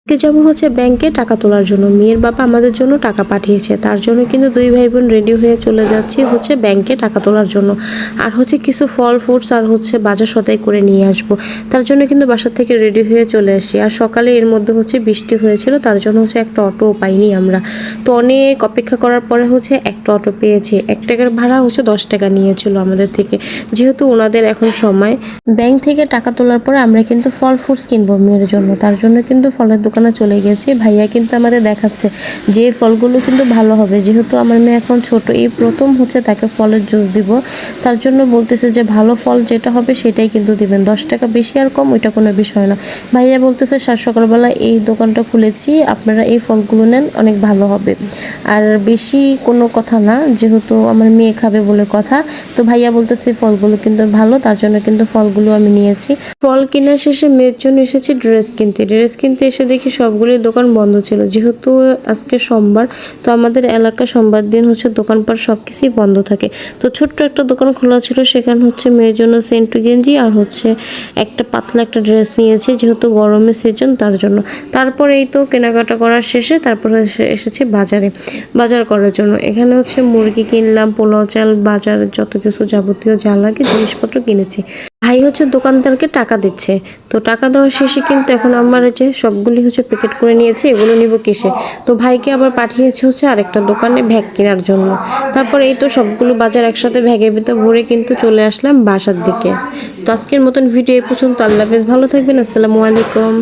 যাব হচ্ছে ব্যাংকে টাকা তোলার জন্য। মেয়ের বাবা আমাদের জন্য টাকা পাঠিয়েছে, তার জন্য কিন্তু দুই ভাই বোন রেডি হয়ে চলে যাচ্ছি হচ্ছে ব্যাংকে টাকা তোলার জন্য। আর হচ্ছে কিছু ফল ফ্রুটস আর হচ্ছে বাজার সদাই করে নিয়ে আসব, তার জন্য কিন্তু বাসা থেকে রেডি হয়ে চলে আসি। আর সকালে এর মধ্যে হচ্ছে বৃষ্টি হয়েছিল, তার জন্য হচ্ছে একটা অটো পাইনি আমরা। তো অনেক অপেক্ষা করার পরে হচ্ছে একটা অটো পেয়েছি। 1 টাকার ভাড়া হচ্ছে 10 টাকা নিয়েছিল আমাদের থেকে, যেহেতু ওনাদের এখন সময়। ব্যাংক থেকে টাকা তোলার পরে আমরা কিন্তু ফল ফ্রুটস কিনবো মেয়ের জন্য, তার জন্য কিন্তু ফলের দোকানে চলে গেছি। ভাইয়া কিন্তু আমাদের দেখাচ্ছে যে ফলগুলো কিন্তু ভালো হবে, যেহেতু আমার মেয়ে এখন ছোট, এই প্রথম হচ্ছে তাকে ফলের জুস দিব। তার জন্য বলতেছে যে ভালো ফল যেটা হবে সেটাই কিন্তু দিবেন, 10 টাকা বেশি আর কম ওইটা কোনো বিষয় না। ভাইয়া বলতেছে সাত সকালবেলা এই দোকানটা খুলেছি, আপনারা এই ফলগুলো নেন, অনেক ভালো হবে। আর বেশি কোনো কথা না, যেহেতু আমার মেয়ে খাবে বলে কথা। তো ভাইয়া বলতেছে ফলগুলো কিন্তু ভালো, তার জন্য কিন্তু ফলগুলো আমি নিয়েছি। ফল কেনার শেষে মেয়ের জন্য এসেছি ড্রেস কিনতে এসে দেখি সবগুলি দোকান বন্ধ ছিল, যেহেতু আজকে সোমবার। তো আমাদের এলাকা সোমবার দিন হচ্ছে দোকানপাট সব কিছুই বন্ধ থাকে। তো ছোট্ট একটা দোকান খোলা ছিল, সেখানে হচ্ছে মেয়ের জন্য সেন্টু গেঞ্জি আর হচ্ছে একটা পাতলা একটা ড্রেস নিয়েছি, যেহেতু গরমের সিজন তার জন্য। তারপর এই তো কেনাকাটা করার শেষে তারপরে এসেছি বাজার করার জন্য। এখানে হচ্ছে মুরগি কিনলাম, পোলাও চাল, বাজার যত কিছু যাবতীয় যা লাগে জিনিসপত্র কিনেছি। ভাই হচ্ছে দোকানদারকে টাকা দিচ্ছে। তো টাকা দেওয়ার শেষে কিন্তু এখন আমার যে সবগুলি হচ্ছে প্যাকেট করে নিয়েছে, এগুলো নিব কিসে। তো ভাইকে আবার পাঠিয়েছে হচ্ছে আরেকটা দোকানে ভ্যাগ কেনার জন্য। তারপর এই তো সবগুলো বাজার একসাথে ভ্যাগের ভিতর ভরে কিন্তু চলে আসলাম বাসার দিকে। তো আজকের মতন ভিডিও এই পর্যন্ত। আল্লাহ হাফেজ, ভালো থাকবেন, আসসালামু আলাইকুম।